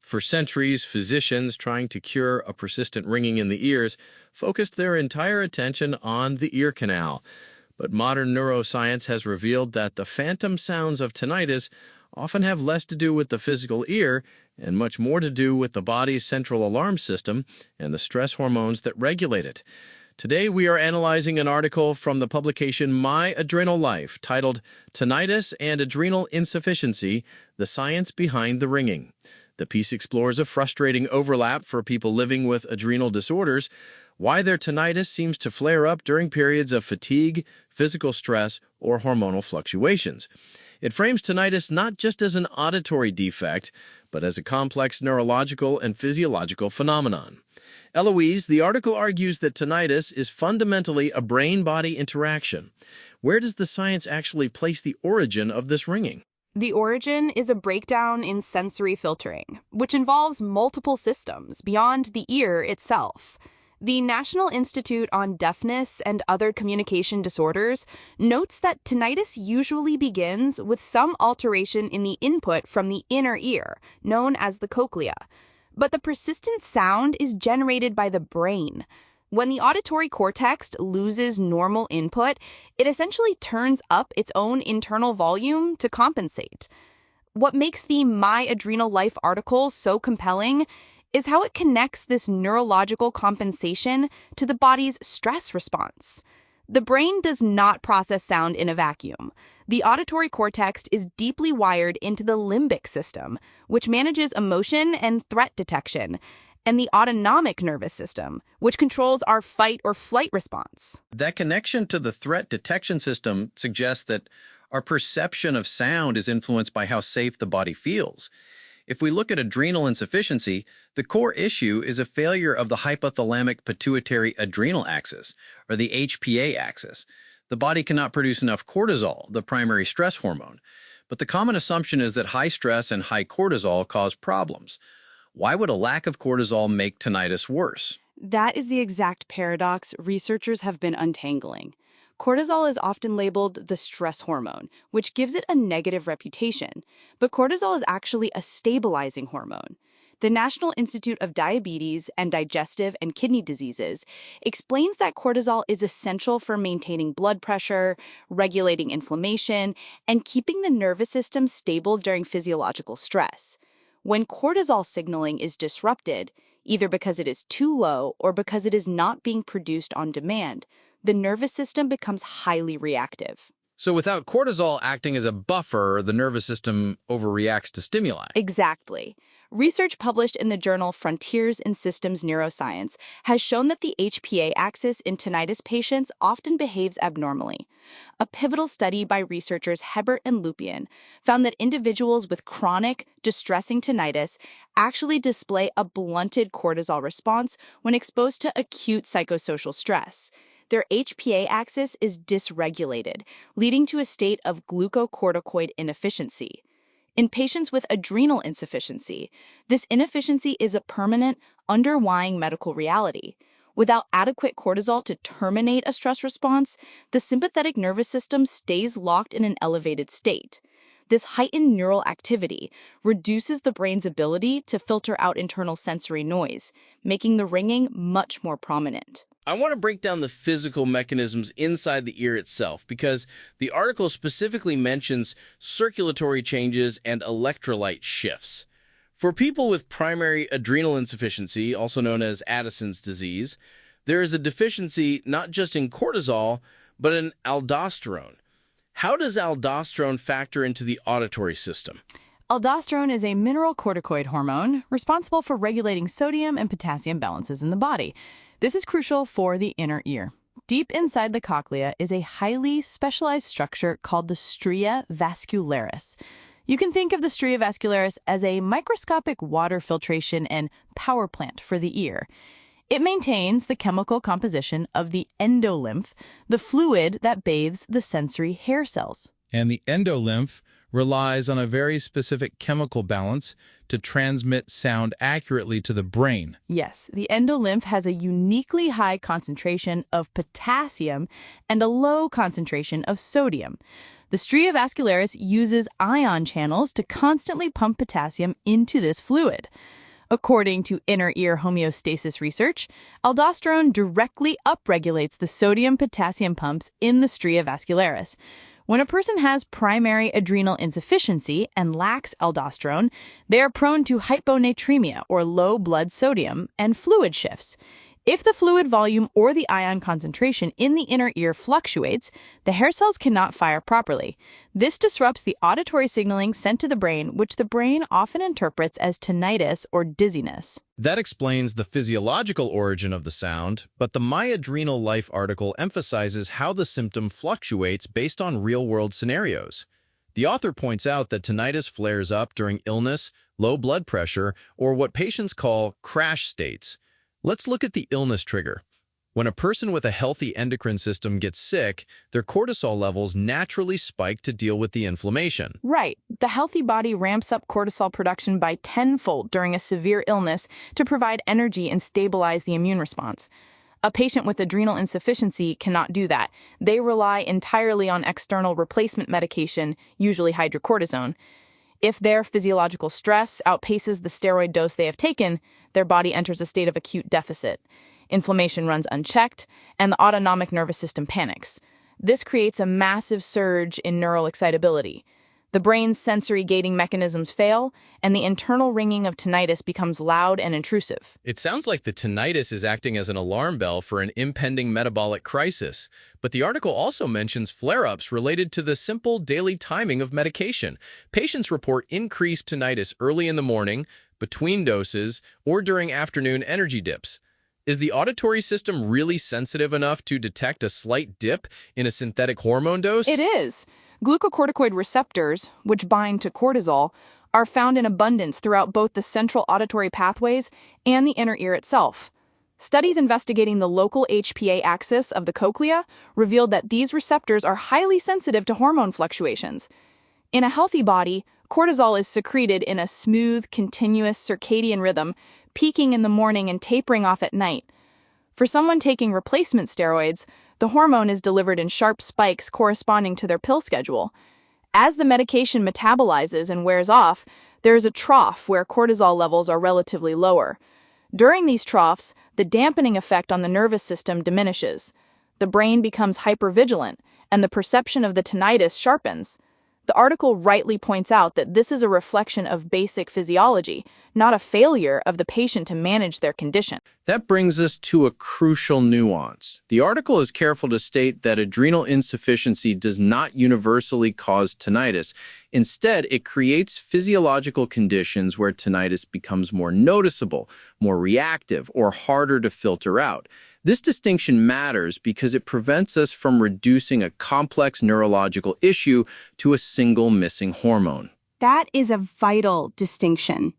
For centuries, physicians trying to cure a persistent ringing in the ears focused their entire attention on the ear canal. But modern neuroscience has revealed that the phantom sounds of tinnitus often have less to do with the physical ear and much more to do with the body's central alarm system and the stress hormones that regulate it. Today, we are analyzing an article from the publication My Adrenal Life titled Tinnitus and Adrenal Insufficiency, The Science Behind the Ringing. The piece explores a frustrating overlap for people living with adrenal disorders, why their tinnitus seems to flare up during periods of fatigue, physical stress, or hormonal fluctuations. It frames tinnitus not just as an auditory defect, but as a complex neurological and physiological phenomenon. Eloise, the article argues that tinnitus is fundamentally a brain-body interaction. Where does the science actually place the origin of this ringing? The origin is a breakdown in sensory filtering, which involves multiple systems beyond the ear itself. The National Institute on Deafness and Other Communication Disorders notes that tinnitus usually begins with some alteration in the input from the inner ear, known as the cochlea. But the persistent sound is generated by the brain. When the auditory cortex loses normal input, it essentially turns up its own internal volume to compensate. What makes the My Adrenal Life article so compelling is how it connects this neurological compensation to the body's stress response. The brain does not process sound in a vacuum. The auditory cortex is deeply wired into the limbic system, which manages emotion and threat detection, and the autonomic nervous system, which controls our fight or flight response. That connection to the threat detection system suggests that our perception of sound is influenced by how safe the body feels. If we look at adrenal insufficiency, the core issue is a failure of the hypothalamic pituitary adrenal axis, or the HPA-axis. The body cannot produce enough cortisol, the primary stress hormone. But the common assumption is that high stress and high cortisol cause problems. Why would a lack of cortisol make tinnitus worse? That is the exact paradox researchers have been untangling. Cortisol is often labeled the stress hormone, which gives it a negative reputation, but cortisol is actually a stabilizing hormone. The National Institute of Diabetes and Digestive and Kidney Diseases explains that cortisol is essential for maintaining blood pressure, regulating inflammation, and keeping the nervous system stable during physiological stress. When cortisol signaling is disrupted, either because it is too low or because it is not being produced on demand, the nervous system becomes highly reactive. So without cortisol acting as a buffer, the nervous system overreacts to stimuli. Exactly. Research published in the journal Frontiers in Systems Neuroscience has shown that the HPA-axis in tinnitus patients often behaves abnormally. A pivotal study by researchers Hebert and Lupien found that individuals with chronic, distressing tinnitus actually display a blunted cortisol response when exposed to acute psychosocial stress. Their HPA-axis is dysregulated, leading to a state of glucocorticoid inefficiency. In patients with adrenal insufficiency, this inefficiency is a permanent, underlying medical reality. Without adequate cortisol to terminate a stress response, the sympathetic nervous system stays locked in an elevated state. This heightened neural activity reduces the brain's ability to filter out internal sensory noise, making the ringing much more prominent. I want to break down the physical mechanisms inside the ear itself because the article specifically mentions circulatory changes and electrolyte shifts. For people with primary adrenal insufficiency, also known as Addison's disease, there is a deficiency not just in cortisol, but in aldosterone. How does aldosterone factor into the auditory system? Aldosterone is a mineralocorticoid hormone responsible for regulating sodium and potassium balances in the body. This is crucial for the inner ear. Deep inside the cochlea is a highly specialized structure called the stria vascularis. You can think of the stria vascularis as a microscopic water filtration and power plant for the ear. It maintains the chemical composition of the endolymph, the fluid that bathes the sensory hair cells. And the endolymph relies on a very specific chemical balance to transmit sound accurately to the brain. Yes, the endolymph has a uniquely high concentration of potassium and a low concentration of sodium. The stria vascularis uses ion channels to constantly pump potassium into this fluid. According to inner ear homeostasis research, aldosterone directly upregulates the sodium-potassium pumps in the stria vascularis. When a person has primary adrenal insufficiency and lacks aldosterone, they are prone to hyponatremia, or low blood sodium, and fluid shifts. If the fluid volume or the ion concentration in the inner ear fluctuates, the hair cells cannot fire properly. This disrupts the auditory signaling sent to the brain, which the brain often interprets as tinnitus or dizziness. That explains the physiological origin of the sound, but the My Adrenal Life article emphasizes how the symptom fluctuates based on real-world scenarios. The author points out that tinnitus flares up during illness, low blood pressure, or what patients call crash states. Let's look at the illness trigger. When a person with a healthy endocrine system gets sick, their cortisol levels naturally spike to deal with the inflammation. Right. The healthy body ramps up cortisol production by tenfold during a severe illness to provide energy and stabilize the immune response. A patient with adrenal insufficiency cannot do that. They rely entirely on external replacement medication, usually hydrocortisone. If their physiological stress outpaces the steroid dose they have taken, their body enters a state of acute deficit. Inflammation runs unchecked, and the autonomic nervous system panics. This creates a massive surge in neural excitability. The brain's sensory gating mechanisms fail, and the internal ringing of tinnitus becomes loud and intrusive. It sounds like the tinnitus is acting as an alarm bell for an impending metabolic crisis. But the article also mentions flare-ups related to the simple daily timing of medication. Patients report increased tinnitus early in the morning, between doses, or during afternoon energy dips. Is the auditory system really sensitive enough to detect a slight dip in a synthetic hormone dose? It is. Glucocorticoid receptors, which bind to cortisol, are found in abundance throughout both the central auditory pathways and the inner ear itself. Studies investigating the local HPA-axis of the cochlea revealed that these receptors are highly sensitive to hormone fluctuations. In a healthy body, cortisol is secreted in a smooth, continuous circadian rhythm, peaking in the morning and tapering off at night. For someone taking replacement steroids, the hormone is delivered in sharp spikes corresponding to their pill schedule. As the medication metabolizes and wears off, there is a trough where cortisol levels are relatively lower. During these troughs, the dampening effect on the nervous system diminishes. The brain becomes hypervigilant, and the perception of the tinnitus sharpens. The article rightly points out that this is a reflection of basic physiology, not a failure of the patient to manage their condition. That brings us to a crucial nuance. The article is careful to state that adrenal insufficiency does not universally cause tinnitus. Instead, it creates physiological conditions where tinnitus becomes more noticeable, more reactive, or harder to filter out. This distinction matters because it prevents us from reducing a complex neurological issue to a single missing hormone. That is a vital distinction.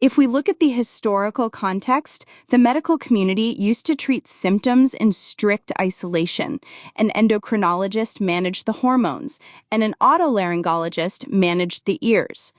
If we look at the historical context, the medical community used to treat symptoms in strict isolation. An endocrinologist managed the hormones, and an otolaryngologist managed the ears.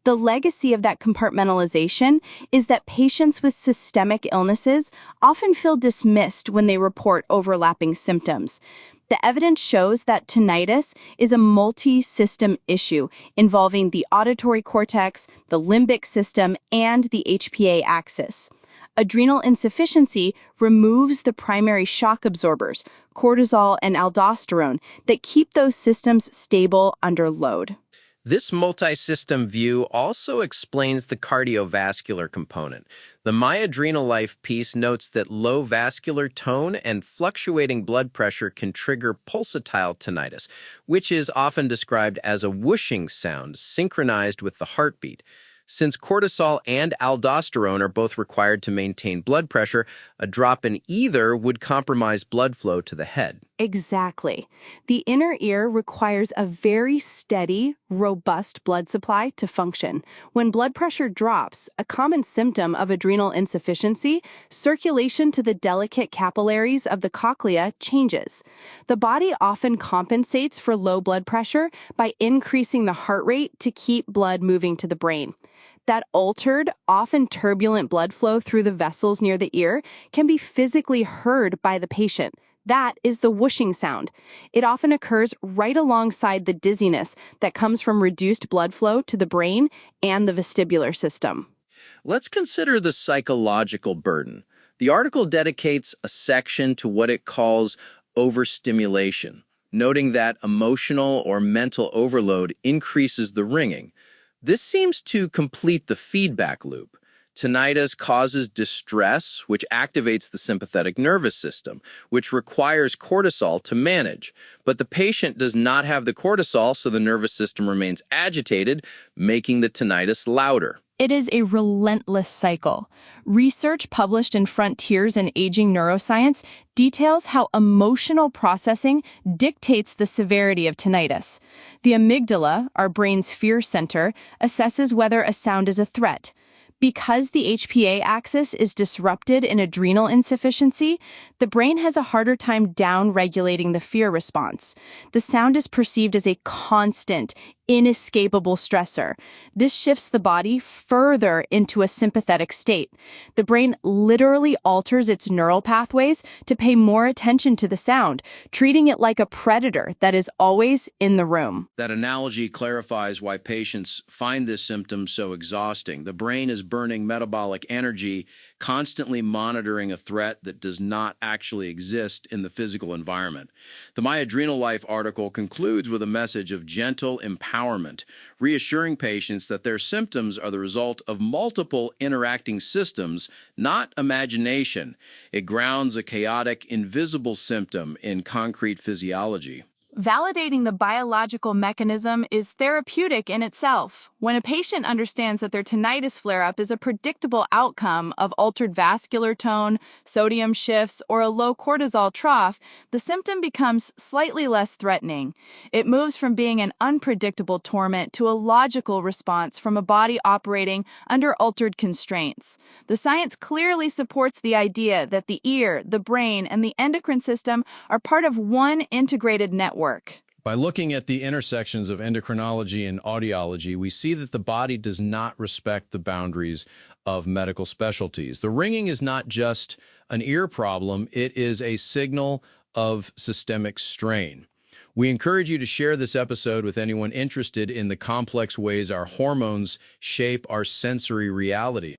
The legacy of that compartmentalization is that patients with systemic illnesses often feel dismissed when they report overlapping symptoms. The evidence shows that tinnitus is a multi-system issue involving the auditory cortex, the limbic system, and the HPA-axis. Adrenal insufficiency removes the primary shock absorbers, cortisol and aldosterone, that keep those systems stable under load. This multi-system view also explains the cardiovascular component. The My Adrenal Life piece notes that low vascular tone and fluctuating blood pressure can trigger pulsatile tinnitus, which is often described as a whooshing sound synchronized with the heartbeat. Since cortisol and aldosterone are both required to maintain blood pressure, a drop in either would compromise blood flow to the head. Exactly. The inner ear requires a very steady, robust blood supply to function. When blood pressure drops, a common symptom of adrenal insufficiency, circulation to the delicate capillaries of the cochlea changes. The body often compensates for low blood pressure by increasing the heart rate to keep blood moving to the brain. That altered, often turbulent blood flow through the vessels near the ear can be physically heard by the patient. That is the whooshing sound. It often occurs right alongside the dizziness that comes from reduced blood flow to the brain and the vestibular system. Let's consider the psychological burden. The article dedicates a section to what it calls overstimulation, noting that emotional or mental overload increases the ringing. This seems to complete the feedback loop. Tinnitus causes distress, which activates the sympathetic nervous system, which requires cortisol to manage. But the patient does not have the cortisol, so the nervous system remains agitated, making the tinnitus louder. It is a relentless cycle. Research published in Frontiers in Aging Neuroscience details how emotional processing dictates the severity of tinnitus. The amygdala, our brain's fear center, assesses whether a sound is a threat. Because the HPA-axis is disrupted in adrenal insufficiency, the brain has a harder time down-regulating the fear response. The sound is perceived as a constant, inescapable stressor. This shifts the body further into a sympathetic state. The brain literally alters its neural pathways to pay more attention to the sound, treating it like a predator that is always in the room. That analogy clarifies why patients find this symptom so exhausting. The brain is burning metabolic energy, constantly monitoring a threat that does not actually exist in the physical environment. The My Adrenal Life article concludes with a message of gentle empowerment, reassuring patients that their symptoms are the result of multiple interacting systems, not imagination. It grounds a chaotic, invisible symptom in concrete physiology. Validating the biological mechanism is therapeutic in itself. When a patient understands that their tinnitus flare-up is a predictable outcome of altered vascular tone, sodium shifts, or a low cortisol trough, the symptom becomes slightly less threatening. It moves from being an unpredictable torment to a logical response from a body operating under altered constraints. The science clearly supports the idea that the ear, the brain, and the endocrine system are part of one integrated network. By looking at the intersections of endocrinology and audiology, we see that the body does not respect the boundaries of medical specialties. The ringing is not just an ear problem, it is a signal of systemic strain. We encourage you to share this episode with anyone interested in the complex ways our hormones shape our sensory reality.